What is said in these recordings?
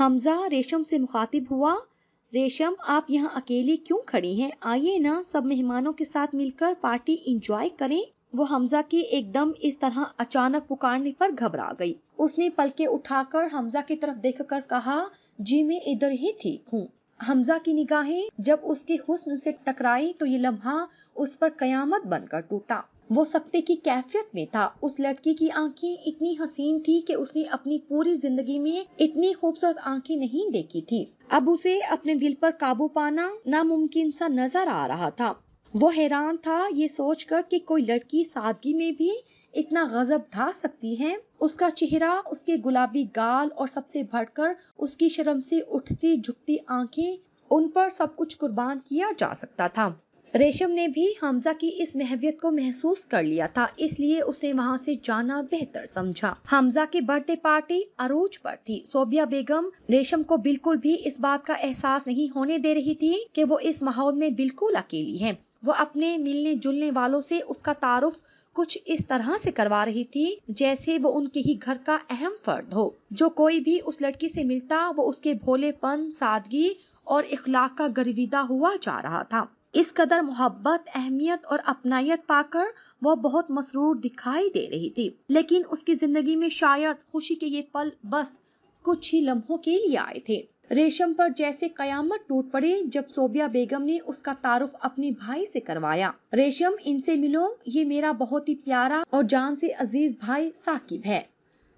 حمزہ ریشم سے مخاطب ہوا، ریشم آپ یہاں اکیلی کیوں کھڑی ہیں؟ آئیے نا سب مہمانوں کے ساتھ مل کر پارٹی انجوائے کریں۔ وہ حمزہ کی ایک دم اس طرح اچانک پکارنے پر گھبرا گئی۔ اس نے پلکیں اٹھا کر حمزہ کی طرف دیکھ کر کہا، جی میں ادھر ہی ٹھیک ہوں۔ حمزہ کی نگاہیں جب اس کے حسن سے ٹکرائی تو یہ لمحہ اس پر قیامت بن کر ٹوٹا۔ وہ سکتے کی کیفیت میں تھا۔ اس لڑکی کی آنکھیں اتنی حسین تھی کہ اس نے اپنی پوری زندگی میں اتنی خوبصورت آنکھیں نہیں دیکھی تھی۔ اب اسے اپنے دل پر قابو پانا ناممکن سا نظر آ رہا تھا۔ وہ حیران تھا یہ سوچ کر کہ کوئی لڑکی سادگی میں بھی اتنا غضب ڈھا سکتی ہے۔ اس کا چہرہ، اس کے گلابی گال اور سب سے بڑھ کر اس کی شرم سے اٹھتی جھکتی آنکھیں، ان پر سب کچھ قربان کیا جا سکتا تھا۔ ریشم نے بھی حمزہ کی اس محویت کو محسوس کر لیا تھا، اس لیے اس نے وہاں سے جانا بہتر سمجھا۔ حمزہ کی برتھ ڈے پارٹی عروج پر تھی۔ صوبیہ بیگم ریشم کو بالکل بھی اس بات کا احساس نہیں ہونے دے رہی تھی کہ وہ اس ماحول میں بالکل اکیلی ہے۔ وہ اپنے ملنے جلنے والوں سے اس کا تعارف کچھ اس طرح سے کروا رہی تھی جیسے وہ ان کے ہی گھر کا اہم فرد ہو۔ جو کوئی بھی اس لڑکی سے ملتا وہ اس کے بھولے پن، سادگی اور اخلاق کا گرویدہ ہوا جا رہا تھا۔ اس قدر محبت، اہمیت اور اپنائیت پا کر وہ بہت مسرور دکھائی دے رہی تھی، لیکن اس کی زندگی میں شاید خوشی کے یہ پل بس کچھ ہی لمحوں کے لیے آئے تھے۔ ریشم پر جیسے قیامت ٹوٹ پڑے جب صوبیہ بیگم نے اس کا تعارف اپنے بھائی سے کروایا۔ ریشم، ان سے ملو، یہ میرا بہت ہی پیارا اور جان سے عزیز بھائی ثاقب ہے۔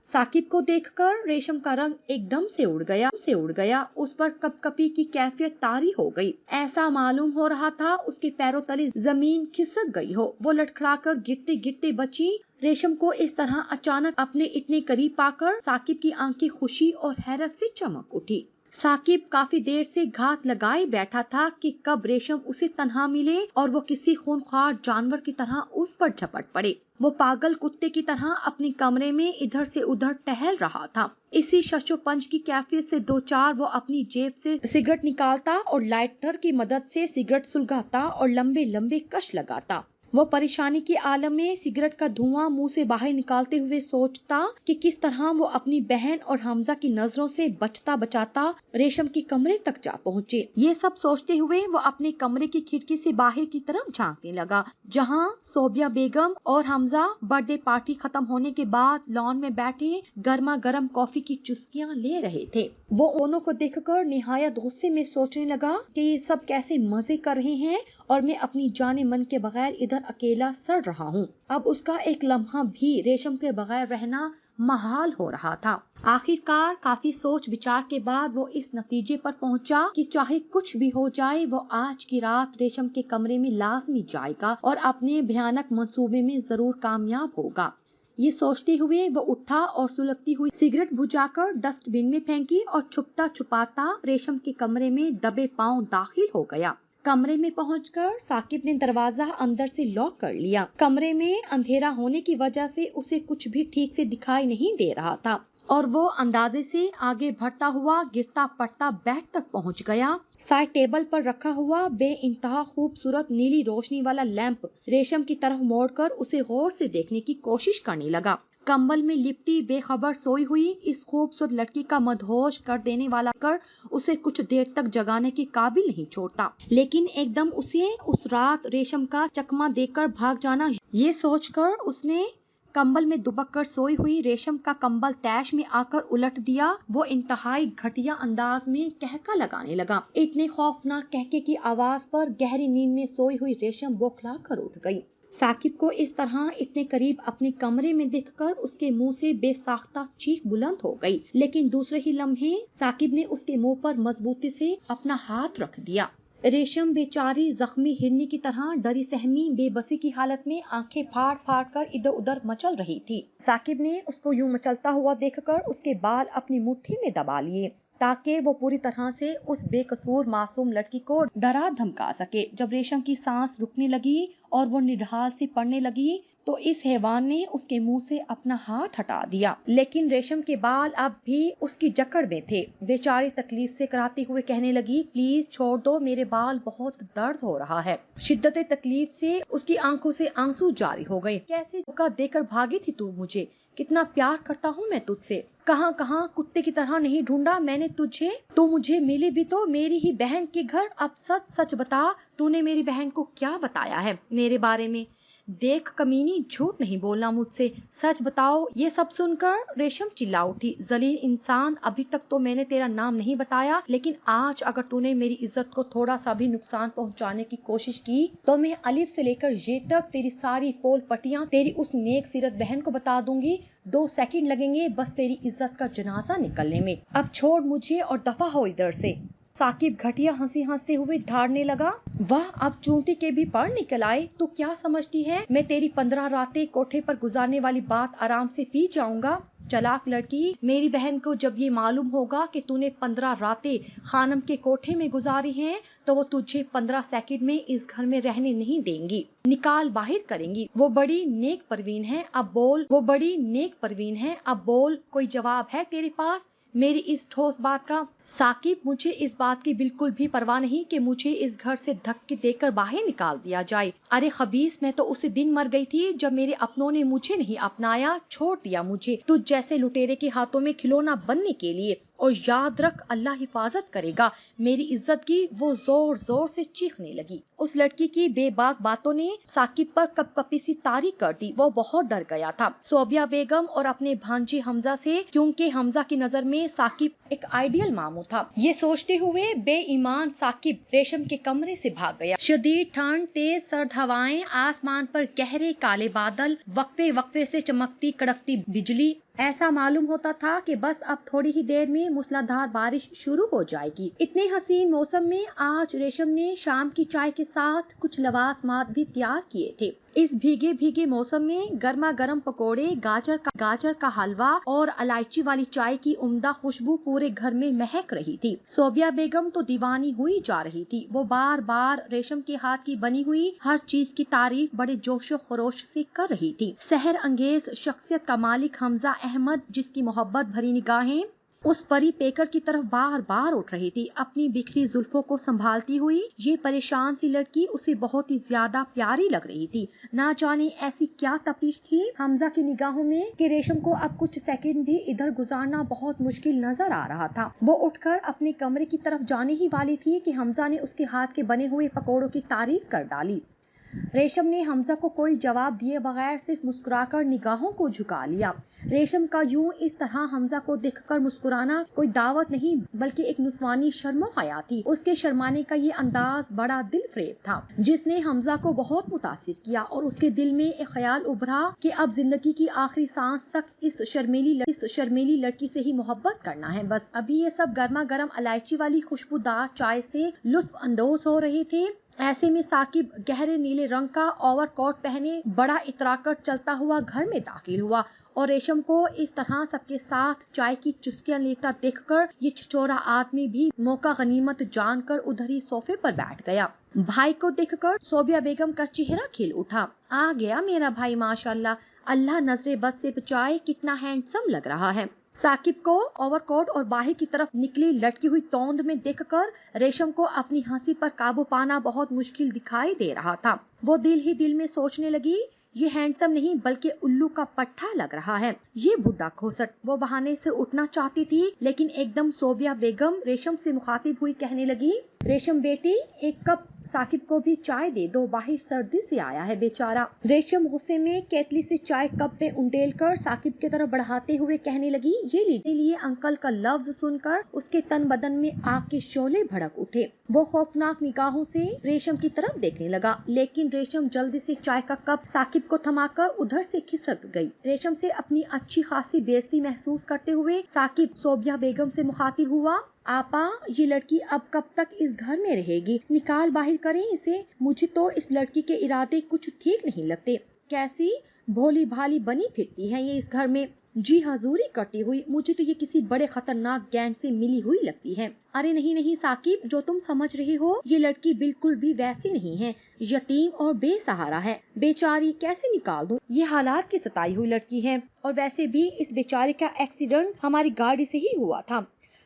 ثاقب کو دیکھ کر ریشم کا رنگ ایک دم سے اڑ گیا، اس پر کپ کپی کی کیفیت طاری ہو گئی۔ ایسا معلوم ہو رہا تھا اس کے پیروں تلے زمین کھسک گئی ہو۔ وہ لٹکھڑا کر گرتے گرتے بچی۔ ریشم کو اس طرح اچانک اپنے اتنے قریب پا کر ثاقب کی آنکھیں خوشی اور حیرت سے چمک اٹھی۔ ثاقب کافی دیر سے گھات لگائے بیٹھا تھا کہ کب ریشم اسے تنہا ملے اور وہ کسی خونخوار جانور کی طرح اس پر جھپٹ پڑے۔ وہ پاگل کتے کی طرح اپنے کمرے میں ادھر سے ادھر ٹہل رہا تھا۔ اسی شش و پنج کی کیفیت سے دو چار وہ اپنی جیب سے سگریٹ نکالتا اور لائٹر کی مدد سے سگریٹ سلگاتا اور لمبے لمبے کش لگاتا۔ وہ پریشانی کے عالم میں سگریٹ کا دھواں منہ سے باہر نکالتے ہوئے سوچتا کہ کس طرح وہ اپنی بہن اور حمزہ کی نظروں سے بچتا بچاتا ریشم کے کمرے تک جا پہنچے۔ یہ سب سوچتے ہوئے وہ اپنے کمرے کی کھڑکی سے باہر کی طرف جھانکنے لگا، جہاں صوبیہ بیگم اور حمزہ برتھ ڈے پارٹی ختم ہونے کے بعد لان میں بیٹھے گرما گرم کافی کی چسکیاں لے رہے تھے۔ وہ دونوں کو دیکھ کر نہایت غصے میں سوچنے لگا کہ یہ سب کیسے مزے کر رہے ہیں اور میں اپنی جانے من کے بغیر ادھر اکیلا سڑ رہا ہوں۔ اب اس کا ایک لمحہ بھی ریشم کے بغیر رہنا محال ہو رہا تھا۔ آخر کار کافی سوچ بچار کے بعد وہ اس نتیجے پر پہنچا کہ چاہے کچھ بھی ہو جائے وہ آج کی رات ریشم کے کمرے میں لازمی جائے گا اور اپنے بھیانک منصوبے میں ضرور کامیاب ہوگا۔ یہ سوچتے ہوئے وہ اٹھا اور سلگتی ہوئی سگریٹ بجھا کر ڈسٹ بن میں پھینکی اور چھپتا چھپاتا ریشم کے کمرے میں دبے پاؤں داخل ہو گیا۔ کمرے میں پہنچ کر ثاقب نے دروازہ اندر سے لاک کر لیا۔ کمرے میں اندھیرا ہونے کی وجہ سے اسے کچھ بھی ٹھیک سے دکھائی نہیں دے رہا تھا اور وہ اندازے سے آگے بڑھتا ہوا گرتا پڑتا بیڈ تک پہنچ گیا۔ سائڈ ٹیبل پر رکھا ہوا بے انتہا خوبصورت نیلی روشنی والا لیمپ ریشم کی طرف موڑ کر اسے غور سے دیکھنے کی کوشش کرنے لگا۔ کمبل میں لپٹی بے خبر سوئی ہوئی اس خوبصورت لڑکی کا مدہوش کر دینے والا کر اسے کچھ دیر تک جگانے کے قابل نہیں چھوڑتا، لیکن ایک دم اسے اس رات ریشم کا چکمہ دے کر بھاگ جانا، یہ سوچ کر اس نے کمبل میں دبک کر سوئی ہوئی ریشم کا کمبل تیش میں آ کر الٹ دیا۔ وہ انتہائی گھٹیا انداز میں کہکا لگانے لگا۔ اتنے خوفناک کہکے کی آواز پر گہری نیند میں سوئی ہوئی ریشم بوکھلا کر اٹھ گئی۔ ثاقب کو اس طرح اتنے قریب اپنے کمرے میں دیکھ کر اس کے منہ سے بے ساختہ چیخ بلند ہو گئی، لیکن دوسرے ہی لمحے ثاقب نے اس کے منہ پر مضبوطی سے اپنا ہاتھ رکھ دیا۔ ریشم بیچاری زخمی ہرنی کی طرح ڈری سہمی بے بسی کی حالت میں آنکھیں پھاڑ پھاڑ کر ادھر ادھر مچل رہی تھی۔ ثاقب نے اس کو یوں مچلتا ہوا دیکھ کر اس کے بال اپنی مٹھی میں دبا لیے تاکہ وہ پوری طرح سے اس بے قصور معصوم لڑکی کو ڈرا دھمکا سکے۔ جب ریشم کی سانس رکنے لگی اور وہ نڈھال سی پڑنے لگی تو تو اس حیوان نے اس کے منہ سے اپنا ہاتھ ہٹا دیا، لیکن ریشم کے بال اب بھی اس کی جکڑ میں تھے۔ بیچاری تکلیف سے کراتے ہوئے کہنے لگی، پلیز چھوڑ دو، میرے بال بہت درد ہو رہا ہے۔ شدت تکلیف سے اس کی آنکھوں سے آنسو جاری ہو گئے۔ کیسے دھوکا دے کر بھاگی تھی تو مجھے، کتنا پیار کرتا ہوں میں تجھ سے، کہاں کہاں کتے کی طرح نہیں ڈھونڈا میں نے تجھے، تو مجھے ملی بھی تو میری ہی بہن کے گھر۔ اب سچ سچ بتا، تو نے میری بہن کو کیا بتایا ہے میرے بارے میں؟ دیکھ کمینی، جھوٹ نہیں بولنا مجھ سے، سچ بتاؤ۔ یہ سب سن کر ریشم چلا اٹھی، ذلیل انسان، ابھی تک تو میں نے تیرا نام نہیں بتایا، لیکن آج اگر تو نے میری عزت کو تھوڑا سا بھی نقصان پہنچانے کی کوشش کی تو میں الف سے لے کر یہ تک تیری ساری پول پٹیاں تیری اس نیک سیرت بہن کو بتا دوں گی۔ 2 سیکنڈ لگیں گے بس تیری عزت کا جنازہ نکلنے میں۔ اب چھوڑ مجھے اور دفع ہو ادھر سے۔ ثاقب گھٹیا ہنسی ہنستے ہوئے دھاڑنے لگا، واہ اب چونٹی کے بھی پر نکل آئے، تو کیا سمجھتی ہے میں تیری 15 راتیں کوٹھے پر گزارنے والی بات آرام سے پی جاؤں گا؟ چلاک لڑکی، میری بہن کو جب یہ معلوم ہوگا کہ تو نے 15 راتیں خانم کے کوٹھے میں گزاری ہیں تو وہ تجھے 15 سیکنڈ میں اس گھر میں رہنے نہیں دیں گی، نکال باہر کریں گی۔ وہ بڑی نیک پروین ہے، اب بول، کوئی جواب ہے تیرے پاس میری اس ٹھوس بات کا؟ ثاقب، مجھے اس بات کی بالکل بھی پرواہ نہیں کہ مجھے اس گھر سے دھکے دے کر باہر نکال دیا جائے۔ ارے خبیث، میں تو اسی دن مر گئی تھی جب میرے اپنوں نے مجھے نہیں اپنایا، چھوڑ دیا مجھے تجھ جیسے لٹیرے کے ہاتھوں میں کھلونا بننے کے لیے، اور یاد رکھ اللہ حفاظت کرے گا میری عزت کی۔ وہ زور زور سے چیخنے لگی۔ اس لڑکی کی بے باک باتوں نے ثاقب پر کپ کپی سی طاری کر دی۔ وہ بہت ڈر گیا تھا صوبیہ بیگم اور اپنے بھانجے حمزہ سے، کیونکہ حمزہ کی نظر میں ثاقب ایک آئیڈیل ماموں تھا۔ یہ سوچتے ہوئے بے ایمان ثاقب ریشم کے کمرے سے بھاگ گیا۔ شدید ٹھنڈ، تیز سرد ہوائیں، آسمان پر گہرے کالے بادل، وقفے وقفے سے چمکتی کڑکتی بجلی، ایسا معلوم ہوتا تھا کہ بس اب تھوڑی ہی دیر میں موسلادھار بارش شروع ہو جائے گی۔ اتنے حسین موسم میں آج ریشم نے شام کی چائے کے ساتھ کچھ لوازمات بھی تیار کیے تھے۔ اس بھیگے بھیگے موسم میں گرما گرم پکوڑے، گاجر کا حلوہ اور الائچی والی چائے کی عمدہ خوشبو پورے گھر میں مہک رہی تھی۔ صوبیہ بیگم تو دیوانی ہوئی جا رہی تھی۔ وہ بار بار ریشم کے ہاتھ کی بنی ہوئی ہر چیز کی تعریف بڑے جوش و خروش سے کر رہی تھی۔ سحر انگیز شخصیت کا مالک حمزہ احمد، جس کی محبت بھری نگاہیں اس پری پیکر کی طرف بار بار اٹھ رہی تھی، اپنی بکھری زلفوں کو سنبھالتی ہوئی یہ پریشان سی لڑکی اسے بہت ہی زیادہ پیاری لگ رہی تھی۔ نہ جانے ایسی کیا تپش تھی حمزہ کی نگاہوں میں کہ ریشم کو اب کچھ سیکنڈ بھی ادھر گزارنا بہت مشکل نظر آ رہا تھا۔ وہ اٹھ کر اپنے کمرے کی طرف جانے ہی والی تھی کہ حمزہ نے اس کے ہاتھ کے بنے ہوئے پکوڑوں کی تعریف کر ڈالی۔ ریشم نے حمزہ کو کوئی جواب دیے بغیر صرف مسکرا کر نگاہوں کو جھکا لیا۔ ریشم کا یوں اس طرح حمزہ کو دیکھ کر مسکرانا کوئی دعوت نہیں بلکہ ایک نسوانی شرم و حیا تھی۔ اس کے شرمانے کا یہ انداز بڑا دل فریب تھا جس نے حمزہ کو بہت متاثر کیا، اور اس کے دل میں ایک خیال ابھرا کہ اب زندگی کی آخری سانس تک اس شرمیلی لڑکی سے ہی محبت کرنا ہے بس۔ ابھی یہ سب گرما گرم الائچی والی خوشبودار چائے سے لطف اندوز ہو رہے تھے۔ ایسے میں ثاقب گہرے نیلے رنگ کا اوور کوٹ پہنے بڑا اترا کر چلتا ہوا گھر میں داخل ہوا، اور ریشم کو اس طرح سب کے ساتھ چائے کی چسکیاں لیتا دیکھ کر یہ چھچورا آدمی بھی موقع غنیمت جان کر ادھر ہی صوفے پر بیٹھ گیا۔ بھائی کو دیکھ کر صوبیہ بیگم کا چہرہ کھل اٹھا۔ آ گیا میرا بھائی، ماشاءاللہ، اللہ نظر بد سے بچائے، کتنا ہینڈسم لگ رہا ہے۔ ثاقب کو اوور کوٹ اور باہر کی طرف نکلی لٹکی ہوئی توند میں دیکھ کر ریشم کو اپنی ہنسی پر قابو پانا بہت مشکل دکھائی دے رہا تھا۔ وہ دل ہی دل میں سوچنے لگی، یہ ہینڈسم نہیں بلکہ الو کا پٹھا لگ رہا ہے، یہ بڈھا کھوسٹ۔ وہ بہانے سے اٹھنا چاہتی تھی لیکن ایک دم صوبیہ بیگم ریشم سے مخاطب ہوئی کہنے لگی، ریشم بیٹی، ایک کپ ثاقب کو بھی چائے دے دو، باہر سردی سے آیا ہے بیچارہ۔ ریشم غصے میں کیتلی سے چائے کپ میں انڈیل کر ثاقب کی طرف بڑھاتے ہوئے کہنے لگی، یہ لیجیے۔ انکل کا لفظ سن کر اس کے تن بدن میں آگ کے شعلے بھڑک اٹھے۔ وہ خوفناک نگاہوں سے ریشم کی طرف دیکھنے لگا، لیکن ریشم جلدی سے چائے کا کپ ثاقب کو تھما کر ادھر سے کھسک گئی۔ ریشم سے اپنی اچھی خاصی بےعزتی محسوس کرتے ہوئے ثاقب صوبیہ بیگم سے مخاطب ہوا، آپا، یہ لڑکی اب کب تک اس گھر میں رہے گی؟ نکال باہر کریں اسے۔ مجھے تو اس لڑکی کے ارادے کچھ ٹھیک نہیں لگتے، کیسی بھولی بھالی بنی پھرتی ہے یہ اس گھر میں۔ جی حضوری کرتی ہوئی, مجھے تو یہ کسی بڑے خطرناک گینگ سے ملی ہوئی لگتی ہے. ارے نہیں نہیں ثاقب, جو تم سمجھ رہی ہو یہ لڑکی بالکل بھی ویسی نہیں ہے. یتیم اور بے سہارا ہے. بیچاری کیسے نکال دوں, یہ حالات کی ستائی ہوئی لڑکی ہے. اور ویسے بھی اس بیچاری کا ایکسیڈنٹ ہماری گاڑی سے ہی ہوا تھا.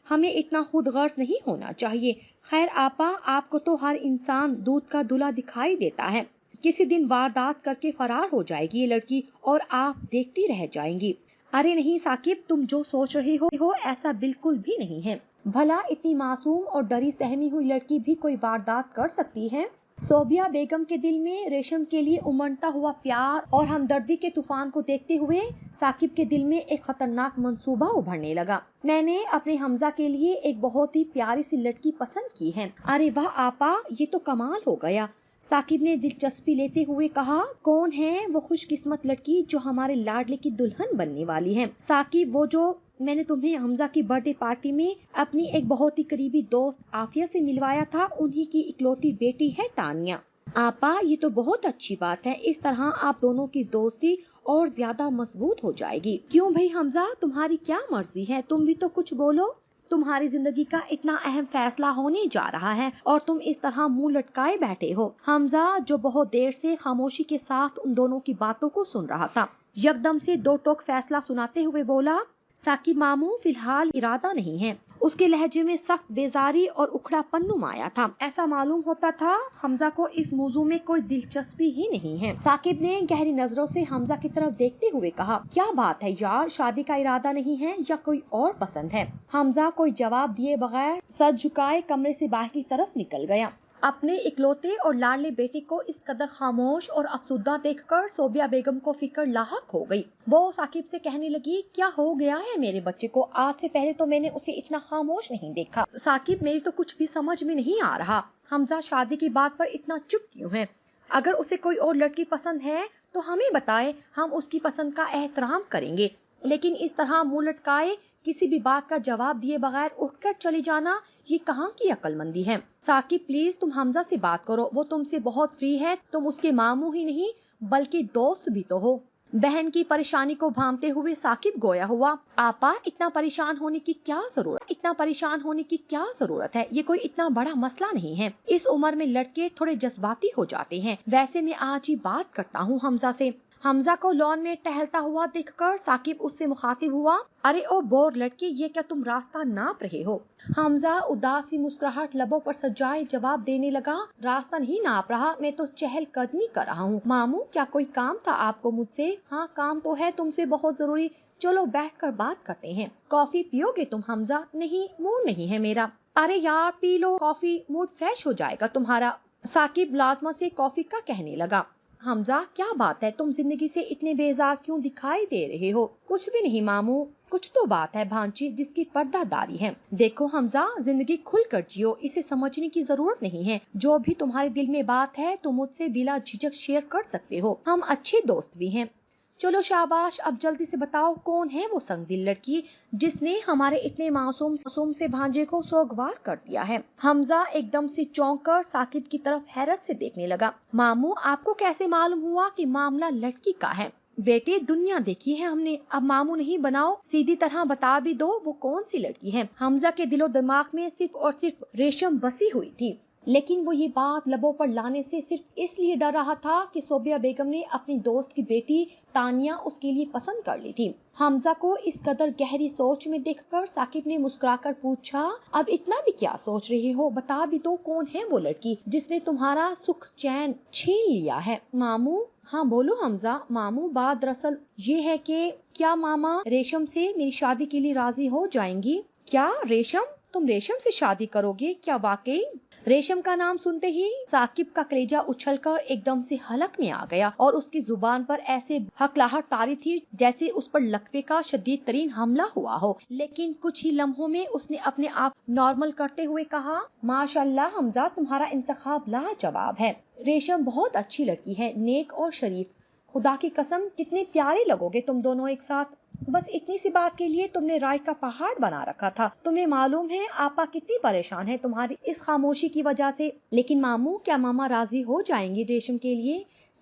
ہمیں اتنا خود غرض نہیں ہونا چاہیے. خیر آپا, آپ کو تو ہر انسان دودھ کا دلہا دکھائی دیتا ہے. کسی دن واردات کر کے فرار ہو جائے گی یہ لڑکی اور آپ دیکھتی رہ جائیں گی. ارے نہیں ثاقب, تم جو سوچ رہی ہو ایسا بالکل بھی نہیں ہے. بھلا اتنی معصوم اور ڈری سہمی ہوئی لڑکی بھی کوئی واردات کر سکتی ہے؟ صوبیہ بیگم کے دل میں ریشم کے لیے امڑتا ہوا پیار اور ہمدردی کے طوفان کو دیکھتے ہوئے ثاقب کے دل میں ایک خطرناک منصوبہ ابھرنے لگا. میں نے اپنے حمزہ کے لیے ایک بہت ہی پیاری سی لڑکی پسند کی ہے. ارے واہ آپا, یہ تو کمال ہو گیا. ثاقب نے دلچسپی لیتے ہوئے کہا, کون ہے وہ خوش قسمت لڑکی جو ہمارے لاڈلے کی دلہن بننے والی ہے؟ ثاقب, وہ جو میں نے تمہیں حمزہ کی برتھ ڈے پارٹی میں اپنی ایک بہت ہی قریبی دوست عافیہ سے ملوایا تھا, انہی کی اکلوتی بیٹی ہے تانیہ. آپا یہ تو بہت اچھی بات ہے. اس طرح آپ دونوں کی دوستی اور زیادہ مضبوط ہو جائے گی. کیوں بھائی حمزہ, تمہاری کیا مرضی ہے؟ تم بھی تو کچھ بولو. تمہاری زندگی کا اتنا اہم فیصلہ ہونے جا رہا ہے اور تم اس طرح منہ لٹکائے بیٹھے ہو. حمزہ, جو بہت دیر سے خاموشی کے ساتھ ان دونوں کی باتوں کو سن رہا تھا, یکدم سے دو ٹوک فیصلہ سناتے ہوئے بولا, ثاقب ماموں فی الحال ارادہ نہیں ہے. اس کے لہجے میں سخت بیزاری اور اکھڑا پن نمایاں تھا. ایسا معلوم ہوتا تھا حمزہ کو اس موضوع میں کوئی دلچسپی ہی نہیں ہے. ثاقب نے گہری نظروں سے حمزہ کی طرف دیکھتے ہوئے کہا, کیا بات ہے یار, شادی کا ارادہ نہیں ہے یا کوئی اور پسند ہے؟ حمزہ کوئی جواب دیے بغیر سر جھکائے کمرے سے باہر کی طرف نکل گیا. اپنے اکلوتے اور لاڈلے بیٹے کو اس قدر خاموش اور افسردہ دیکھ کر صوبیہ بیگم کو فکر لاحق ہو گئی. وہ ثاقب سے کہنے لگی, کیا ہو گیا ہے میرے بچے کو؟ آج سے پہلے تو میں نے اسے اتنا خاموش نہیں دیکھا. ثاقب, میری تو کچھ بھی سمجھ میں نہیں آ رہا. حمزہ شادی کی بات پر اتنا چپ کیوں ہے؟ اگر اسے کوئی اور لڑکی پسند ہے تو ہمیں بتائے, ہم اس کی پسند کا احترام کریں گے. لیکن اس طرح منہ لٹکائے کسی بھی بات کا جواب دیے بغیر اٹھ کر چلی جانا, یہ کہاں کی عقل مندی ہے؟ ثاقب پلیز تم حمزہ سے بات کرو, وہ تم سے بہت فری ہے. تم اس کے ماموں ہی نہیں بلکہ دوست بھی تو ہو. بہن کی پریشانی کو بھانپتے ہوئے ثاقب گویا ہوا, آپا اتنا پریشان ہونے کی کیا ضرورت ہے؟ یہ کوئی اتنا بڑا مسئلہ نہیں ہے. اس عمر میں لڑکے تھوڑے جذباتی ہو جاتے ہیں. ویسے میں آج ہی بات کرتا ہوں حمزہ سے. حمزہ کو لان میں ٹہلتا ہوا دیکھ کر ثاقب اس سے مخاطب ہوا, ارے او بور لڑکی, یہ کیا تم راستہ ناپ رہے ہو؟ حمزہ اداس سی مسکراہٹ لبوں پر سجائے جواب دینے لگا, راستہ نہیں ناپ رہا, میں تو چہل قدمی کر رہا ہوں. ماموں, کیا کوئی کام تھا آپ کو مجھ سے؟ ہاں کام تو ہے تم سے بہت ضروری. چلو بیٹھ کر بات کرتے ہیں. کافی پیو گے تم حمزہ؟ نہیں, موڈ نہیں ہے میرا. ارے یار پی لو کافی, موڈ فریش ہو جائے گا تمہارا. ثاقب لازمہ سے کافی کا کہنے لگا. حمزہ, کیا بات ہے, تم زندگی سے اتنے بیزار کیوں دکھائی دے رہے ہو؟ کچھ بھی نہیں ماموں. کچھ تو بات ہے بھانچی جس کی پردہ داری ہے. دیکھو حمزہ, زندگی کھل کر جیو, اسے سمجھنے کی ضرورت نہیں ہے. جو بھی تمہارے دل میں بات ہے تم مجھ سے بلا جھجک شیئر کر سکتے ہو. ہم اچھے دوست بھی ہیں. چلو شاباش, اب جلدی سے بتاؤ کون ہے وہ سنگ دل لڑکی جس نے ہمارے اتنے معصوم سے بھانجے کو سوگوار کر دیا ہے؟ حمزہ ایک دم سے چونک کر ثاقب کی طرف حیرت سے دیکھنے لگا. ماموں, آپ کو کیسے معلوم ہوا کہ معاملہ لڑکی کا ہے؟ بیٹے, دنیا دیکھی ہے ہم نے, اب ماموں نہیں بناؤ, سیدھی طرح بتا بھی دو وہ کون سی لڑکی ہے. حمزہ کے دل و دماغ میں صرف اور صرف ریشم بسی ہوئی تھی, لیکن وہ یہ بات لبوں پر لانے سے صرف اس لیے ڈر رہا تھا کہ صوبیہ بیگم نے اپنی دوست کی بیٹی تانیہ اس کے لیے پسند کر لی تھی. حمزہ کو اس قدر گہری سوچ میں دیکھ کر ثاقب نے مسکرا کر پوچھا, اب اتنا بھی کیا سوچ رہے ہو, بتا بھی دو کون ہے وہ لڑکی جس نے تمہارا سکھ چین چھین لیا ہے. ماموں, ہاں بولو حمزہ. ماموں, بات دراصل یہ ہے کہ کیا ماما ریشم سے میری شادی کے لیے راضی ہو جائیں گی؟ کیا ریشم؟ تم ریشم سے شادی کرو گے کیا واقعی؟ ریشم کا نام سنتے ہی ثاقب کا کلیجہ اچھل کر ایک دم سے حلق میں آ گیا اور اس کی زبان پر ایسے ہکلاہٹ طاری تھی جیسے اس پر لقوے کا شدید ترین حملہ ہوا ہو. لیکن کچھ ہی لمحوں میں اس نے اپنے آپ نارمل کرتے ہوئے کہا, ماشاء اللہ حمزہ, تمہارا انتخاب لاجواب ہے. ریشم بہت اچھی لڑکی ہے, نیک اور شریف. خدا کی قسم کتنے پیارے لگو گے تم دونوں ایک ساتھ. بس اتنی سی بات کے لیے تم نے رائے کا پہاڑ بنا رکھا تھا. تمہیں معلوم ہے آپا کتنی پریشان ہے تمہاری اس خاموشی کی وجہ سے. لیکن ماموں, کیا ماما راضی ہو جائیں گی ریشم کے لیے؟